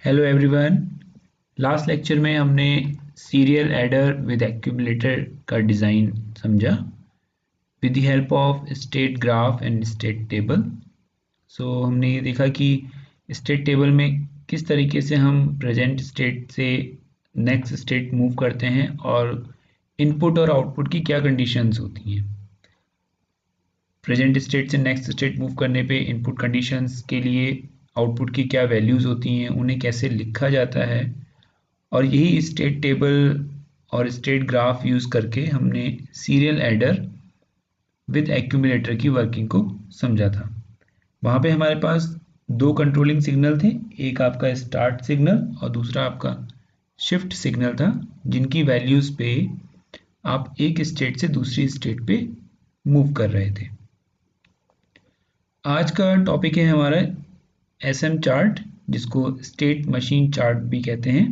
Hello everyone. Last lecture में हमने serial adder with accumulator का डिज़ाइन समझा with the help of state graph and state table. So हमने ये देखा कि स्टेट टेबल में किस तरीके से हम प्रेजेंट स्टेट से नेक्स्ट स्टेट मूव करते हैं और इनपुट और आउटपुट की क्या कंडीशंस होती हैं। प्रेजेंट स्टेट से नेक्स्ट स्टेट मूव करने पे इनपुट कंडीशंस के लिए आउटपुट की क्या वैल्यूज़ होती हैं, उन्हें कैसे लिखा जाता है, और यही स्टेट टेबल और स्टेट ग्राफ यूज़ करके हमने सीरियल एडर विद एक्यूमुलेटर की वर्किंग को समझा था। वहाँ पे हमारे पास दो कंट्रोलिंग सिग्नल थे, एक आपका स्टार्ट सिग्नल और दूसरा आपका शिफ्ट सिग्नल था, जिनकी वैल्यूज़ पे आप एक स्टेट से दूसरी स्टेट पे मूव कर रहे थे। आज का टॉपिक है हमारा एसएम चार्ट, जिसको स्टेट मशीन चार्ट भी कहते हैं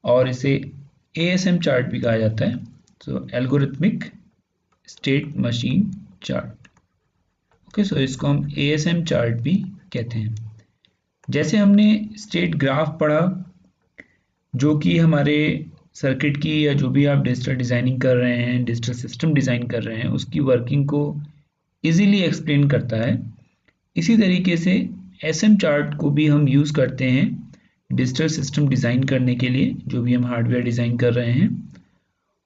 और इसे एएसएम चार्ट भी कहा जाता है। So algorithmic state machine chart. Okay, so इसको हम एएसएम चार्ट भी कहते हैं। जैसे हमने स्टेट ग्राफ पढ़ा, जो कि हमारे सर्किट की या जो भी आप डिजिटल डिज़ाइनिंग कर रहे हैं, डिजिटल सिस्टम डिज़ाइन कर रहे हैं, उसकी वर्किंग को इजीली एक्सप्लेन करता है। इसी तरीके से एसएम चार्ट को भी हम यूज़ करते हैं डिजिटल सिस्टम डिज़ाइन करने के लिए, जो भी हम हार्डवेयर डिज़ाइन कर रहे हैं,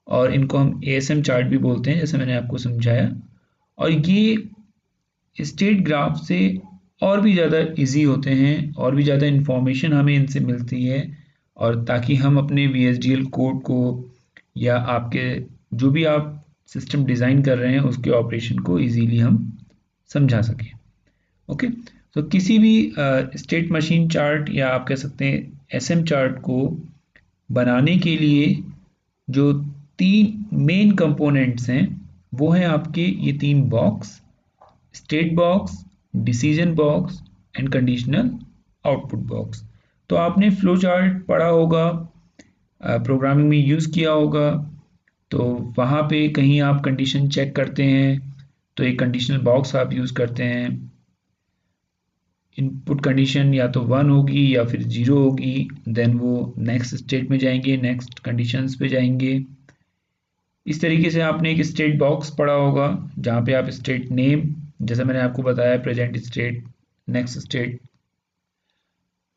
और इनको हम एएसएम चार्ट भी बोलते हैं, जैसे मैंने आपको समझाया। और ये स्टेट ग्राफ से और भी ज़्यादा इजी होते हैं, और भी ज़्यादा इन्फॉर्मेशन हमें इनसे मिलती है, और ताकि हम अपने VHDL कोड को या आपके जो भी आप सिस्टम डिज़ाइन कर रहे हैं उसके ऑपरेशन को ईजीली हम समझा सकें। ओके, तो किसी भी स्टेट मशीन चार्ट या आप कह सकते हैं एसएम चार्ट को बनाने के लिए जो तीन मेन कंपोनेंट्स हैं वो हैं आपके ये तीन box: state box, decision box and conditional output box. तो आपने फ्लो चार्ट पढ़ा होगा, प्रोग्रामिंग में यूज़ किया होगा, तो वहाँ पे कहीं आप कंडीशन चेक करते हैं तो एक कंडीशनल बॉक्स आप यूज़ करते हैं। इनपुट कंडीशन या तो 1 होगी या फिर 0 होगी, देन वो नेक्स्ट स्टेट में जाएंगे, नेक्स्ट कंडीशंस पे जाएंगे। इस तरीके से आपने एक स्टेट बॉक्स पढ़ा होगा जहाँ पे आप स्टेट नेम, जैसे मैंने आपको बताया प्रेजेंट स्टेट, नेक्स्ट स्टेट,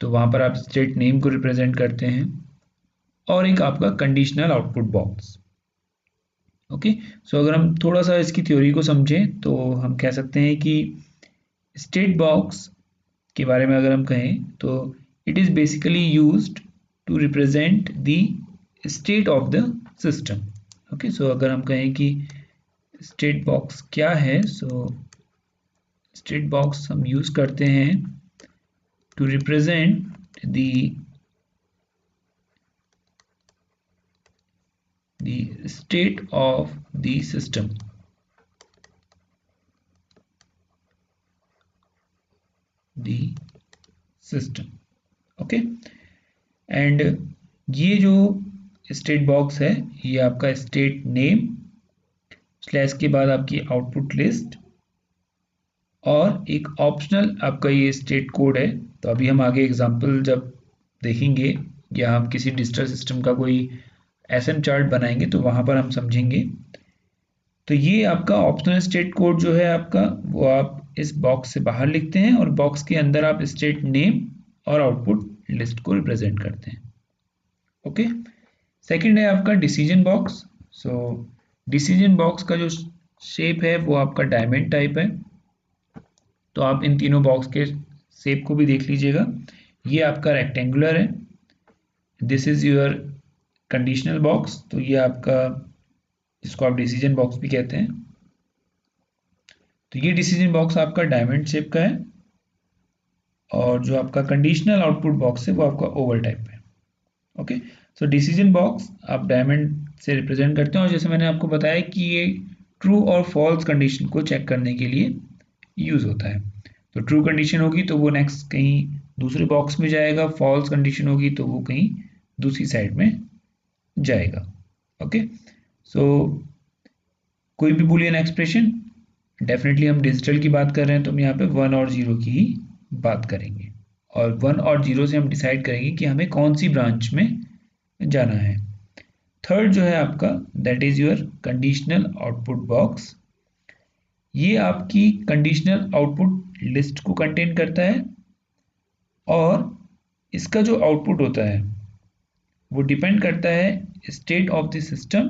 तो वहाँ पर आप स्टेट नेम को रिप्रेजेंट करते हैं, और एक आपका conditional output box. Okay, so अगर हम थोड़ा सा इसकी थ्योरी को समझें तो हम कह सकते हैं कि स्टेट बॉक्स के बारे में अगर हम कहें तो it is basically used to represent the state of the system. Okay, so अगर हम कहें कि स्टेट बॉक्स क्या है, सो स्टेट बॉक्स हम यूज़ करते हैं to represent the state of the system. The system. Okay, and ये जो स्टेट बॉक्स है ये आपका स्टेट नेम स्लैश के बाद आपकी आउटपुट लिस्ट और एक ऑप्शनल आपका ये स्टेट कोड है। तो अभी हम आगे एग्जांपल जब देखेंगे या हम किसी डिजिटल सिस्टम का कोई एसएम चार्ट बनाएंगे तो वहाँ पर हम समझेंगे। तो ये आपका ऑप्शनल स्टेट कोड जो है आपका, वो आप इस बॉक्स से बाहर लिखते हैं और बॉक्स के अंदर आप स्टेट नेम और आउटपुट लिस्ट को रिप्रेजेंट करते हैं। ओके, सेकंड है आपका decision box. So decision box का जो शेप है वो आपका डायमंड टाइप है। तो आप इन तीनों बॉक्स के शेप को भी देख लीजिएगा। ये आपका रेक्टेंगुलर है, this is your conditional box, तो ये आपका, जिसको आप डिसीजन बॉक्स भी कहते हैं, तो ये डिसीजन बॉक्स आपका डायमंड शेप का है, और जो आपका कंडीशनल आउटपुट बॉक्स है वो आपका ओवल टाइप है। ओके, सो डिसीजन बॉक्स आप डायमंड से रिप्रेजेंट करते हैं, और जैसे मैंने आपको बताया कि ये ट्रू और फॉल्स कंडीशन को चेक करने के लिए यूज होता है। तो ट्रू कंडीशन होगी तो वो नेक्स्ट कहीं दूसरे बॉक्स में जाएगा, फॉल्स कंडीशन होगी तो वो कहीं दूसरी साइड में जाएगा। ओके, सो कोई भी बूलियन एक्सप्रेशन, डेफिनेटली हम डिजिटल की बात कर रहे हैं तो हम यहाँ पे 1 और 0 की ही बात करेंगे। और 1 और 0 से हम डिसाइड करेंगे कि हमें कौन सी ब्रांच में जाना है। थर्ड जो है आपका that is your conditional output box. ये आपकी कंडीशनल आउटपुट लिस्ट को कंटेन करता है और इसका जो आउटपुट होता है वो डिपेंड करता है state of the system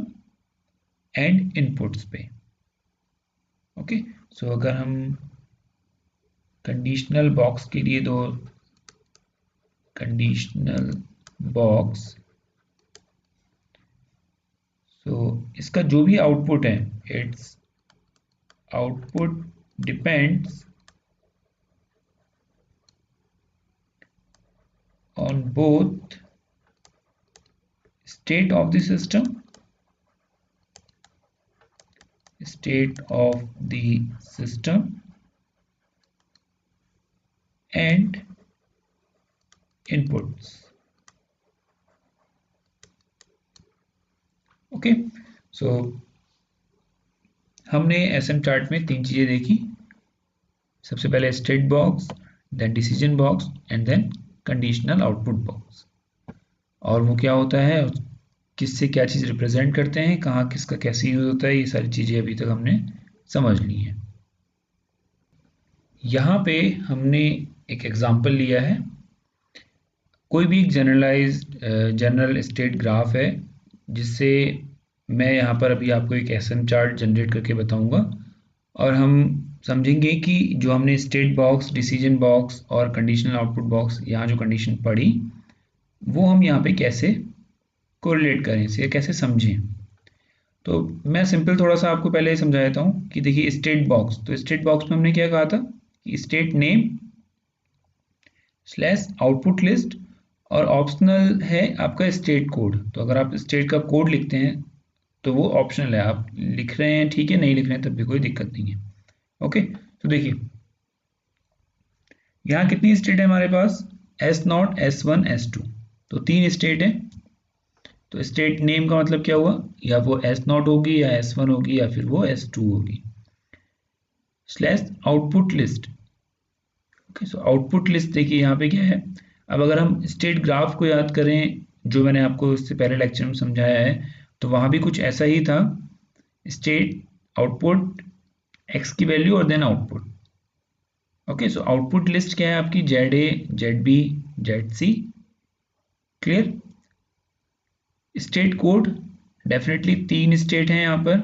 and inputs पे। ओके, सो अगर हम कंडीशनल बॉक्स के लिए दो कंडीशनल बॉक्स, सो इसका जो भी आउटपुट है it's output depends on both state of the system and inputs। Okay, so हमने एसएम चार्ट में 3 चीजें देखी। सबसे पहले state box, then decision box and then conditional output box. और वो क्या होता है, किससे क्या चीज़ रिप्रेजेंट करते हैं, कहाँ किसका कैसे यूज होता है, ये सारी चीज़ें अभी तक हमने समझ ली हैं। यहाँ पे हमने एक एग्जांपल लिया है। कोई भी एक जनरल स्टेट ग्राफ है जिससे मैं यहाँ पर अभी आपको एक एसएम चार्ट जनरेट करके बताऊंगा और हम समझेंगे कि जो हमने स्टेट बॉक्स, डिसीजन बॉक्स और कंडीशनल आउटपुट बॉक्स यहाँ जो कंडीशन पढ़ी वो हम यहाँ पे कैसे कोरिलेट करें, इसे कैसे समझें। तो मैं सिंपल थोड़ा सा आपको पहले समझा देता हूँ कि देखिए स्टेट बॉक्स, तो स्टेट बॉक्स में हमने क्या कहा था कि state name slash output list और ऑप्शनल है आपका स्टेट कोड। तो अगर आप स्टेट का कोड लिखते हैं तो वो ऑप्शनल है, आप लिख रहे हैं ठीक है, नहीं लिख रहे हैं तब भी कोई दिक्कत नहीं है। ओके, तो देखिए यहाँ कितनी स्टेट है हमारे पास, S0, S1, S2, तो 3 स्टेट है। तो स्टेट नेम का मतलब क्या हुआ, या वो S0 होगी या S1 होगी या फिर वो S2 होगी। Slash output list. Okay, so output list देखिए यहाँ पे क्या है। अब अगर हम स्टेट ग्राफ को याद करें जो मैंने आपको इससे पहले लेक्चर में समझाया है, तो वहाँ भी कुछ ऐसा ही था, स्टेट आउटपुट एक्स की वैल्यू और then output. Okay, so output list क्या है आपकी, ZA, ZB, ZC। Clear. State code definitely 3 state हैं यहाँ पर,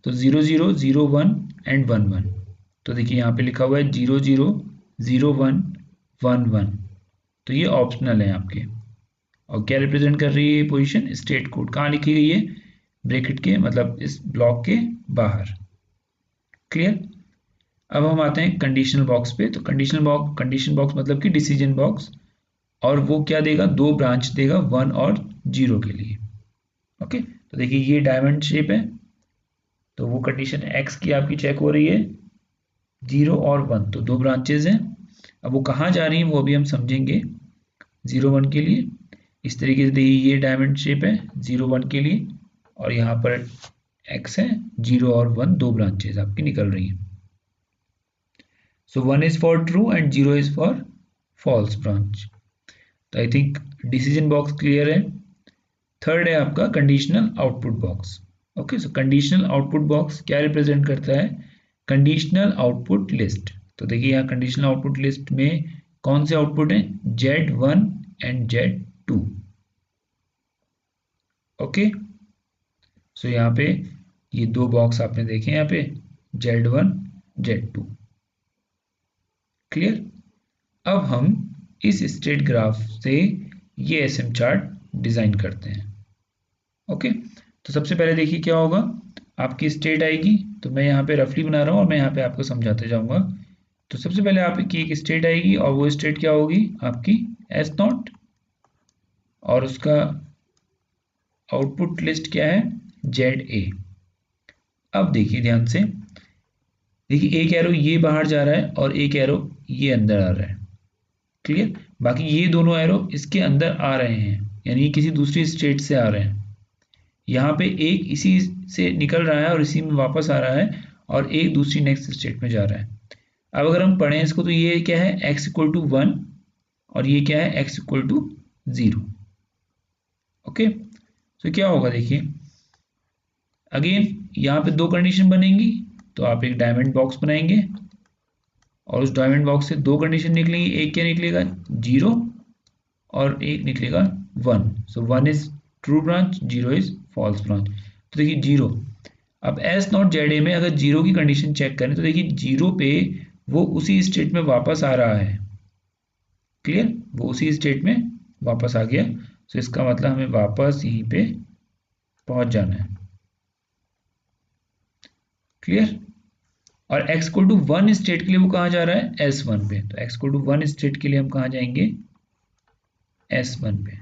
तो 0, 0, 0, 1 एंड 1, 1। तो देखिए यहाँ पे लिखा हुआ है 0, 0, 0, 1, 1, 1, तो ये ऑप्शनल है आपके। और क्या रिप्रेजेंट कर रही है ये पोजीशन, स्टेट कोड कहाँ लिखी गई है, ब्रैकेट के मतलब इस ब्लॉक के बाहर। क्लियर। अब हम आते हैं कंडीशनल बॉक्स पे। तो कंडीशन बॉक्स मतलब कि डिसीजन बॉक्स, और वो क्या देगा, 2 ब्रांच देगा 1 और 0 के लिए। ओके, तो देखिए ये डायमंड शेप है, तो वो कंडीशन एक्स की आपकी चेक हो रही है, 0 और 1, तो 2 ब्रांचेज हैं। अब वो कहाँ जा रही हैं वो अभी हम समझेंगे। 0, 1 के लिए इस तरीके से देखिए ये डायमंड शेप है 0, 1 के लिए, और यहाँ पर एक्स है, 0 और 1 2 ब्रांचेज आपकी निकल रही हैं। So 1 is for true and 0 is for false branch. तो I think decision box clear है। थर्ड है आपका conditional output box. Okay, so conditional output box क्या रिप्रेजेंट करता है, कंडीशनल आउटपुट लिस्ट। तो देखिए यहाँ कंडीशनल आउटपुट लिस्ट में कौन से आउटपुट हैं, Z1 and Z2। Okay, so यहाँ पे ये 2 बॉक्स आपने देखे यहाँ पे, Z1, Z2। क्लियर। अब हम इस स्टेट ग्राफ से ये एसएम चार्ट डिजाइन करते हैं। ओके, तो सबसे पहले देखिए क्या होगा, आपकी स्टेट आएगी, तो मैं यहाँ पे रफली बना रहा हूँ और मैं यहाँ पे आपको समझाते जाऊंगा। तो सबसे पहले आपकी एक स्टेट आएगी और वो स्टेट क्या होगी आपकी S0, और उसका आउटपुट लिस्ट क्या है ZA। अब देखिए ध्यान से, देखिए एक एरो ये बाहर जा रहा है और एक एरो ये अंदर आ रहा है। क्लियर। बाकी ये दोनों एरो इसके अंदर आ रहे हैं, यानी किसी दूसरी स्टेट से आ रहे हैं। यहाँ पे एक इसी से निकल रहा है और इसी में वापस आ रहा है, और एक दूसरी नेक्स्ट स्टेट में जा रहा है। अब अगर हम पढ़ें इसको तो ये क्या है, x = 1 और ये क्या है, x इक्वल टू 0। ओके, तो क्या होगा देखिए, अगेन यहाँ पे दो कंडीशन बनेंगी, तो आप एक डायमंड बॉक्स बनाएंगे और उस डायमंड बॉक्स से दो कंडीशन निकलेंगी। एक क्या निकलेगा, 0, और एक निकलेगा 1। So 1 is true branch, 0 is false branch. तो देखिए 0, अब एस नॉट जेड ए में अगर 0 की कंडीशन चेक करें तो देखिए 0 पे वो उसी स्टेट में वापस आ रहा है। क्लियर, वो उसी स्टेट में वापस आ गया। सो इसका मतलब हमें वापस यहीं पे पहुंच जाना है। क्लियर, और x को टू 1 स्टेट के लिए वो कहाँ जा रहा है, S1 पे। तो x को टू 1 स्टेट के लिए हम कहाँ जाएंगे, S1 पे।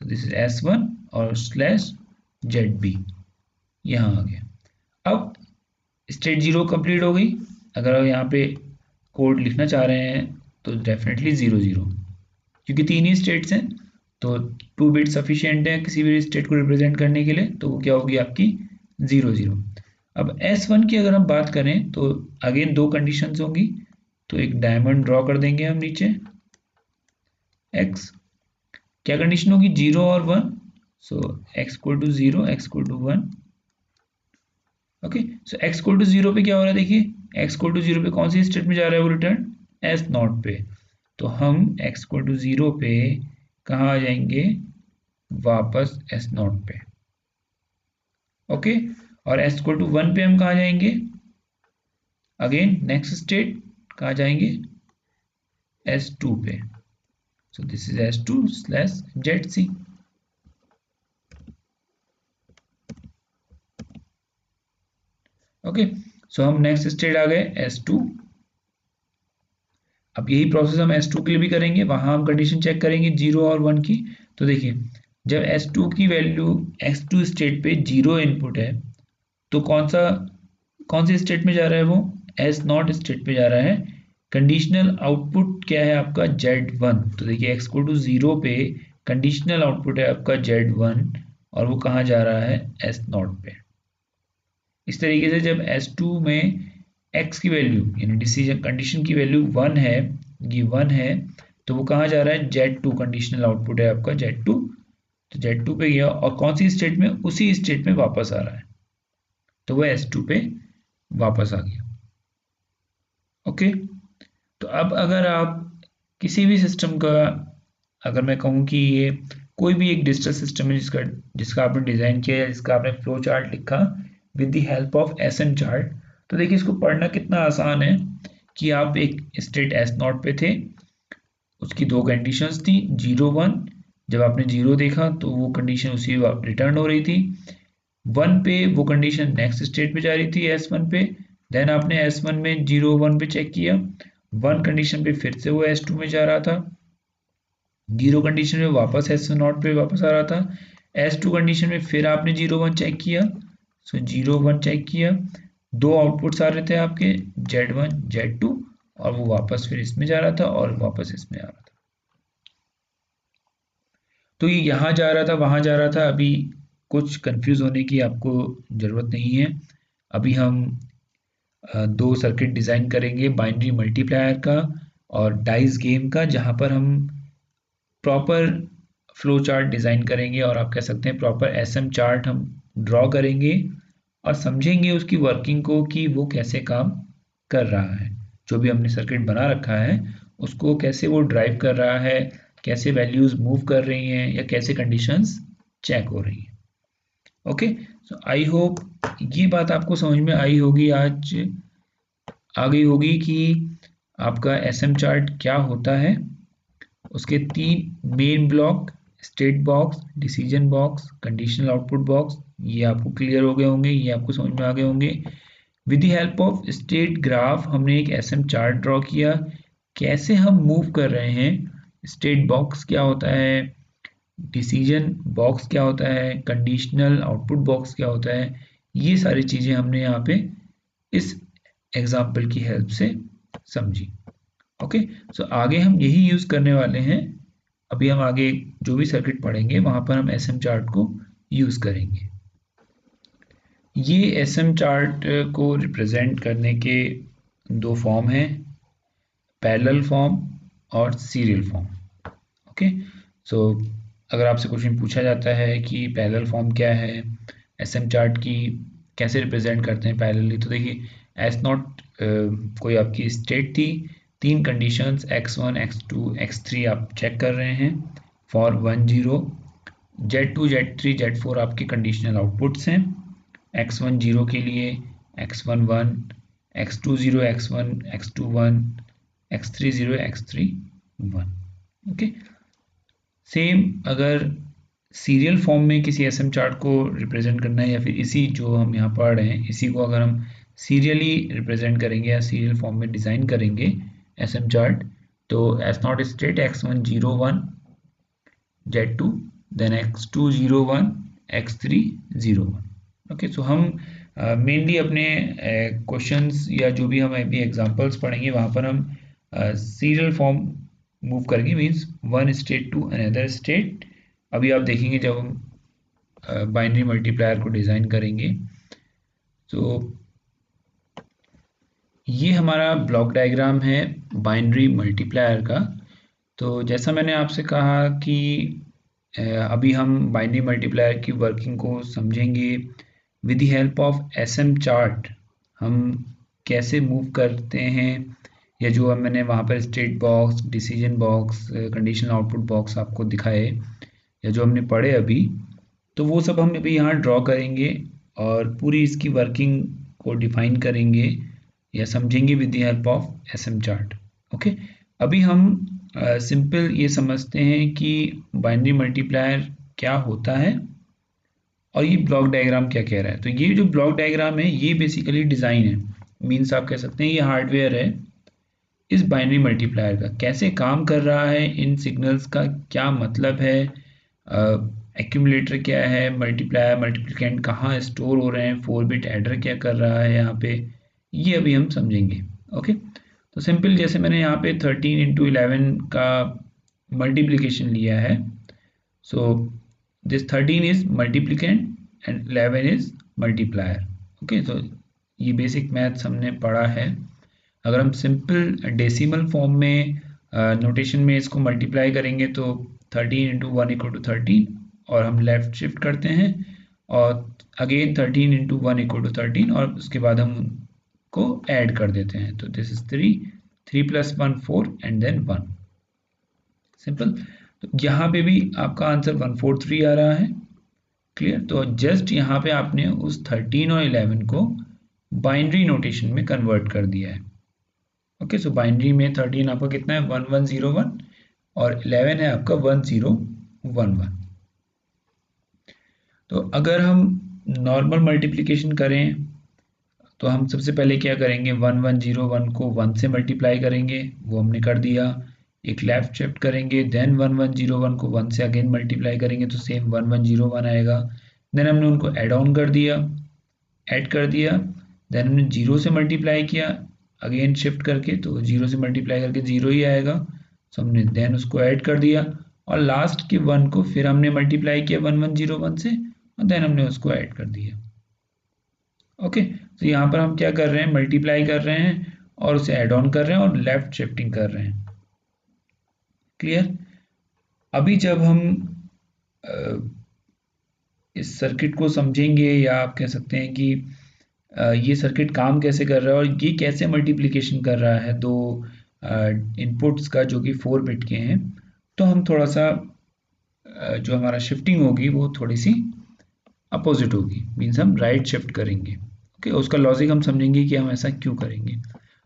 तो दिस इज S1 और स्लैश ZB यहाँ आ गया। अब स्टेट 0 कंप्लीट हो गई। अगर आप यहाँ पे कोड लिखना चाह रहे हैं तो डेफिनेटली 0 0, क्योंकि तीन ही स्टेट्स हैं तो 2 बिट सफिशिएंट है किसी भी स्टेट को रिप्रेजेंट करने के लिए। तो वो क्या होगी आपकी 0 0। अब S1 की अगर हम बात करें तो अगेन दो कंडीशंस होंगी। तो एक डायमंड ड्रॉ कर देंगे हम नीचे, x क्या कंडीशन होगी, 0 और 1। So x equal to 0, x equal to 1। Okay, so x equal to 0 पे क्या हो रहा है देखिए, x इक्वल टू 0 पे कौन सी स्टेट में जा रहा है वो, रिटर्न S नॉट पे। तो हम x इक्वल टू 0 पे कहाँ आ जाएंगे, वापस S नॉट पे। ओके, और s इक्वल टू 1 पे हम कहाँ जाएंगे, अगेन नेक्स्ट स्टेट कहाँ जाएंगे, S2 पे। So this is S2 slash ZC। Okay, so हम नेक्स्ट स्टेट आ गए S2। अब यही प्रोसेस हम S2 के लिए भी करेंगे, वहां हम कंडीशन चेक करेंगे 0 और 1 की। तो देखिए जब S2 की वैल्यू S2 स्टेट पे 0 इनपुट है तो कौन सी स्टेट में जा रहा है वो, S नॉट स्टेट पे जा रहा है। कंडीशनल आउटपुट क्या है आपका, Z1। तो देखिए x को टू 0 पे कंडीशनल आउटपुट है आपका Z1 और वो कहाँ जा रहा है, S नॉट पे। इस तरीके से जब S2 में x की वैल्यू यानी डिसीजन कंडीशन की वैल्यू 1 है, ये 1 है, तो वो कहाँ जा रहा है, Z2, कंडीशनल आउटपुट है आपका Z2। तो Z2 पे गया और कौन सी स्टेट में, उसी स्टेट में वापस आ रहा है, तो वो S2 पे वापस आ गया। ओके, तो अब अगर आप किसी भी सिस्टम का, अगर मैं कहूँ कि ये कोई भी एक डिजिटल सिस्टम है जिसका जिसका आपने डिज़ाइन किया या जिसका आपने फ्लो चार्ट लिखा with the help of SM chart, तो देखिए इसको पढ़ना कितना आसान है कि आप एक स्टेट S नॉट पे थे, उसकी दो कंडीशंस थी 0 1। जब आपने 0 देखा तो वो कंडीशन उसी रिटर्न हो रही थी। 1 पे वो कंडीशन नेक्स्ट स्टेट पे जा रही थी S1 पे। देन आपने S1 में 0 1 पे चेक किया, 1 कंडीशन पे फिर से वो S2 में जा रहा था, 0 कंडीशन में वापस S1 नॉट पे वापस आ रहा था, S2 कंडीशन में फिर आपने 0 1 चेक किया। सो 0 1 चेक किया, दो आउटपुट्स आ रहे थे आपके Z1 Z2 और वो वापस फिर इसमें जा रहा था और वापस इसमें आ रहा था। तो ये यहाँ जा रहा था वहाँ जा रहा था, अभी कुछ कंफ्यूज होने की आपको ज़रूरत नहीं है। अभी हम दो सर्किट डिज़ाइन करेंगे, बाइनरी मल्टीप्लायर का और डाइस गेम का, जहाँ पर हम प्रॉपर फ्लो चार्ट डिज़ाइन करेंगे और आप कह सकते हैं प्रॉपर SM चार्ट हम ड्रॉ करेंगे और समझेंगे उसकी वर्किंग को कि वो कैसे काम कर रहा है। जो भी हमने सर्किट बना रखा है उसको कैसे वो ड्राइव कर रहा है, कैसे वैल्यूज़ मूव कर रही हैं या कैसे कंडीशंस चेक हो रही हैं। ओके, सो आई होप ये बात आपको समझ में आई होगी, आज आ गई होगी कि आपका SM चार्ट क्या होता है, उसके तीन main block, state box, decision box, conditional output box, ये आपको क्लियर हो गए होंगे, ये आपको समझ में आ गए होंगे। With the help of state graph हमने एक SM चार्ट ड्रॉ किया, कैसे हम मूव कर रहे हैं, स्टेट बॉक्स क्या होता है, डिसीजन बॉक्स क्या होता है, कंडीशनल आउटपुट बॉक्स क्या होता है, ये सारी चीज़ें हमने यहाँ पे इस एग्जाम्पल की हेल्प से समझी। ओके, सो आगे हम यही यूज़ करने वाले हैं। अभी हम आगे जो भी सर्किट पढ़ेंगे वहाँ पर हम SM चार्ट को यूज़ करेंगे। ये SM चार्ट को रिप्रेजेंट करने के दो फॉर्म हैं, पैरेलल फॉर्म और सीरियल फॉर्म। ओके, सो अगर आपसे क्वेश्चन पूछा जाता है कि पैरेलल फॉर्म क्या है, एसएम चार्ट की कैसे रिप्रेजेंट करते हैं पैरेलली, तो देखिए एस नॉट कोई आपकी स्टेट थी, तीन कंडीशंस x1 x2 x3 आप चेक कर रहे हैं फॉर 1 0, Z2 Z3 Z4 आपके कंडीशनल आउटपुट्स हैं, x1 0 के लिए, x1 1, x2 0 x1 x2 1, x3 0 x3 1। Okay, same अगर सीरियल फॉर्म में किसी एसएम चार्ट को रिप्रेजेंट करना है, या फिर इसी जो हम यहाँ पढ़ रहे हैं इसी को अगर हम सीरियली रिप्रेजेंट करेंगे या सीरियल फॉर्म में डिज़ाइन करेंगे एसएम चार्ट, तो S naught state x1 0 1 Z2, then x2 0 1 x3 0 1। Okay, so हम मेनली अपने क्वेश्चंस या जो भी हम अभी एग्जांपल्स पढ़ेंगे वहाँ पर हम सीरियल फॉर्म मूव करेंगे, means one state to another state. अभी आप देखेंगे जब हम बाइनरी मल्टीप्लायर को डिज़ाइन करेंगे। तो ये हमारा ब्लॉक डायग्राम है बाइनरी मल्टीप्लायर का। तो जैसा मैंने आपसे कहा कि अभी हम बाइनरी मल्टीप्लायर की वर्किंग को समझेंगे with the help of SM chart. हम कैसे मूव करते हैं, या जो मैंने वहाँ पर state box, decision box, conditional output box आपको दिखाए या जो हमने पढ़े अभी, तो वो सब हम अभी यहाँ ड्रॉ करेंगे और पूरी इसकी वर्किंग को डिफाइन करेंगे या समझेंगे with the help of SM chart. Okay, अभी हम सिंपल ये समझते हैं कि बाइनरी मल्टीप्लायर क्या होता है और ये ब्लॉक डायग्राम क्या कह रहा है। तो ये जो ब्लॉक डायग्राम है ये बेसिकली डिज़ाइन है, मीन्स आप कह सकते हैं ये हार्डवेयर है इस बाइनरी मल्टीप्लायर का, कैसे काम कर रहा है, इन सिग्नल्स का क्या मतलब है, एक्यूमुलेटर क्या है, मल्टीप्लायर मल्टीप्लिकेंट कहाँ स्टोर हो रहे हैं, 4 बिट एडर क्या कर रहा है यहाँ पे, ये अभी हम समझेंगे। ओके, तो सिंपल जैसे मैंने यहाँ पे 13 इंटू 11 का मल्टीप्लिकेशन लिया है, so this 13 is multiplicand and 11 is multiplier. Okay, तो ये बेसिक मैथ्स हमने पढ़ा है। अगर हम सिंपल डेसिमल फॉर्म में नोटेशन में इसको मल्टीप्लाई करेंगे तो 13 इंटू 1 इक्वल टू 13, और हम लेफ्ट शिफ्ट करते हैं और अगेन 13 इंटू 1 इक्वल टू 13, और उसके बाद हम को ऐड कर देते हैं। तो this is 3 plus 1 4 and then 1। Simple, तो यहाँ पे भी आपका आंसर 143 आ रहा है। क्लियर, तो जस्ट यहाँ पे आपने उस 13 और 11 को बाइनरी नोटेशन में कन्वर्ट कर दिया है। ओके, सो बाइनरी में 13 आपका कितना है 1101 और 11 है आपका 1011। तो अगर हम नॉर्मल मल्टीप्लिकेशन करें तो हम सबसे पहले क्या करेंगे, 1101 को 1 से मल्टीप्लाई करेंगे, वो हमने कर दिया। एक लेफ्ट शिफ्ट करेंगे, देन 1101 को 1 से अगेन मल्टीप्लाई करेंगे तो सेम 1101 आएगा। देन हमने उनको ऐड ऑन कर दिया, ऐड कर दिया, देन हमने 0 से मल्टीप्लाई किया अगेन शिफ्ट करके, तो 0 से मल्टीप्लाई करके 0 ही आएगा। सो हमने देन उसको ऐड कर दिया और लास्ट के 1 को फिर हमने मल्टीप्लाई किया 1101 से और देन हमने उसको ऐड कर दिया। ओके, तो यहाँ पर हम क्या कर रहे हैं, मल्टीप्लाई कर रहे हैं और उसे ऐड ऑन कर रहे हैं और लेफ्ट शिफ्टिंग कर रहे हैं। क्लियर, अभी जब हम इस सर्किट को समझेंगे, या आप कह सकते हैं कि ये सर्किट काम कैसे कर रहा है और ये कैसे मल्टीप्लिकेशन कर रहा है दो इनपुट्स का जो कि 4 बिट के हैं, तो हम थोड़ा सा जो हमारा शिफ्टिंग होगी वो थोड़ी सी अपोजिट होगी, मीन्स हम राइट शिफ्ट करेंगे। ओके, उसका लॉजिक हम समझेंगे कि हम ऐसा क्यों करेंगे।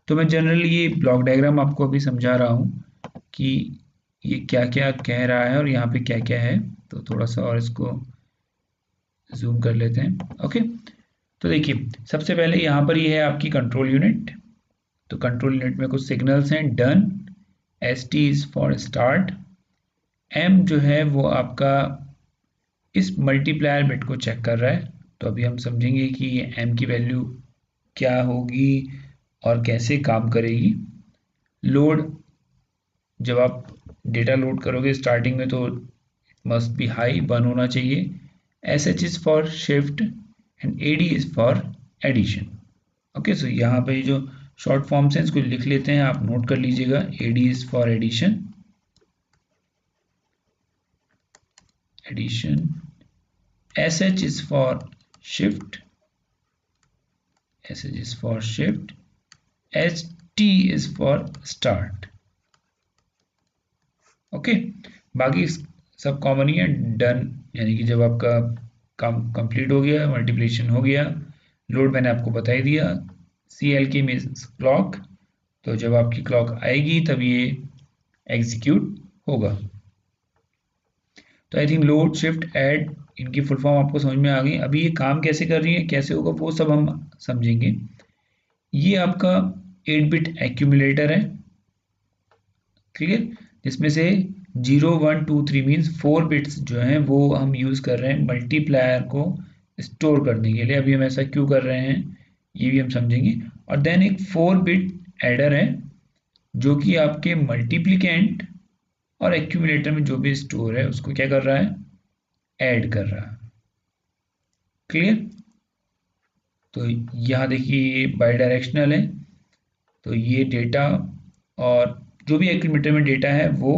तो मैं जनरली ये ब्लॉक डायग्राम आपको अभी समझा रहा हूँ कि ये क्या क्या कह रहा है और यहाँ पे क्या क्या है। तो थोड़ा सा और इसको जूम कर लेते हैं। ओके, तो देखिए सबसे पहले यहाँ पर ये है आपकी कंट्रोल यूनिट। तो कंट्रोल यूनिट में कुछ सिग्नल्स हैं, done, S T is for start, M जो है वो आपका इस मल्टीप्लायर बिट को चेक कर रहा है। तो अभी हम समझेंगे कि ये एम की वैल्यू क्या होगी और कैसे काम करेगी। लोड, जब आप डेटा लोड करोगे स्टार्टिंग में तो मस्ट बी हाई, 1 होना चाहिए। S H is for shift and A D is for addition. Okay, so यहाँ पे जो शॉर्ट फॉर्म से इसको लिख लेते हैं, आप नोट कर लीजिएगा। AD is for addition, SH is for shift, ST is for start। Okay, बाकी सब कॉमन ही है। डन यानी कि जब आपका काम कंप्लीट हो गया, मल्टीप्लिकेशन हो गया, लोड मैंने आपको बता ही दिया। CLK मीन्स क्लॉक, तो जब आपकी क्लॉक आएगी तब ये एग्जीक्यूट होगा। तो I think load, shift, add, इनकी फुल फॉर्म आपको समझ में आ गई। अभी ये काम कैसे कर रही है, कैसे होगा, वो सब हम समझेंगे। ये आपका 8 बिट एक्यूमुलेटर है, क्लियर, जिसमें से 0 1 2 3 मीन्स 4 बिट्स जो हैं वो हम यूज़ कर रहे हैं मल्टीप्लायर को स्टोर करने के लिए। अभी हम ऐसा क्यों कर रहे हैं ये भी हम समझेंगे। और देन एक 4 बिट एडर है जो कि आपके मल्टीप्लिकेंट और एक्यूमुलेटर में जो भी स्टोर है उसको क्या कर रहा है, ऐड कर रहा है, क्लियर। तो यहाँ देखिए ये बाई डायरेक्शनल है, तो ये डेटा और जो भी एक्यूमुलेटर में डेटा है वो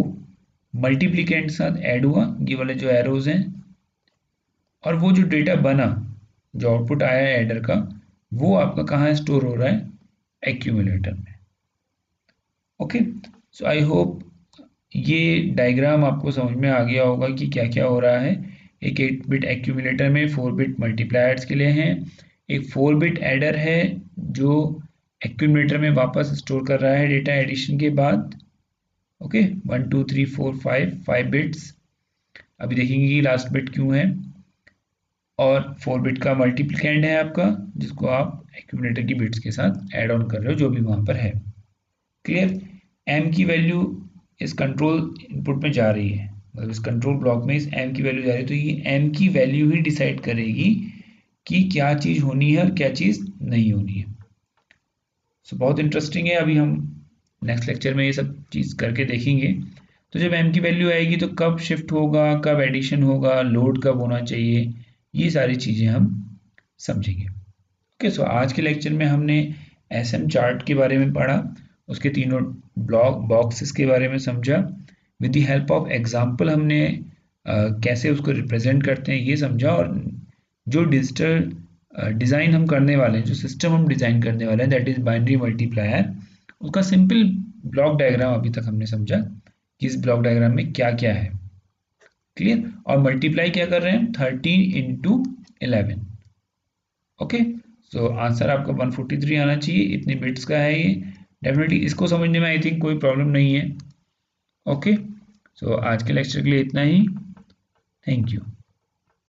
मल्टीप्लिकेंट के साथ ऐड हुआ, ये वाले जो एरोज हैं, और वो जो डेटा बना, जो आउटपुट आया है एडर का, वो आपका कहाँ स्टोर हो रहा है, एक्यूमुलेटर में। ओके, सो आई होप ये डायग्राम आपको समझ में आ गया होगा कि क्या क्या हो रहा है। एक 8 बिट एक्यूमुलेटर में 4 बिट मल्टीप्लायर्स के लिए हैं, एक 4 बिट एडर है जो एक्यूमुलेटर में वापस स्टोर कर रहा है डेटा एडिशन के बाद। ओके, 1 2 3 4 5 बिट्स, अभी देखेंगे कि लास्ट बिट क्यों है। और 4 बिट का मल्टीप्लिकेंड है आपका, जिसको आप एक्यूमुलेटर की बिट्स के साथ ऐड ऑन कर रहे हो, जो भी वहां पर है, क्लियर। एम की वैल्यू इस कंट्रोल इनपुट में जा रही है, मतलब इस कंट्रोल ब्लॉक में इस एम की वैल्यू जा रही है, तो ये एम की वैल्यू ही डिसाइड करेगी कि क्या चीज़ होनी है और क्या चीज़ नहीं होनी है। सो बहुत इंटरेस्टिंग है, अभी हम नेक्स्ट लेक्चर में ये सब चीज़ करके देखेंगे। तो जब एम की वैल्यू आएगी तो कब शिफ्ट होगा, कब एडिशन होगा, लोड कब होना चाहिए, ये सारी चीज़ें हम समझेंगे। ओके, सो आज के लेक्चर में हमने एसएम चार्ट के बारे में पढ़ा, उसके तीनों ब्लॉक बॉक्सेस के बारे में समझा, with the help of example हमने कैसे उसको रिप्रेजेंट करते हैं ये समझा, और जो डिजिटल डिज़ाइन हम करने वाले हैं, जो सिस्टम हम डिज़ाइन करने वाले हैं, दैट इज़ बाइनरी मल्टीप्लायर, उसका सिंपल ब्लॉक डायग्राम अभी तक हमने समझा कि इस ब्लॉक डायग्राम में क्या क्या है, क्लियर। और मल्टीप्लाई क्या कर रहे हैं, 13 into 11। ओके, सो आंसर आपका 143 आना चाहिए, इतने बिट्स का है ये। डेफिनेटली इसको समझने में आई थिंक कोई प्रॉब्लम नहीं है। ओके, सो आज के लेक्चर के लिए इतना ही, थैंक यू।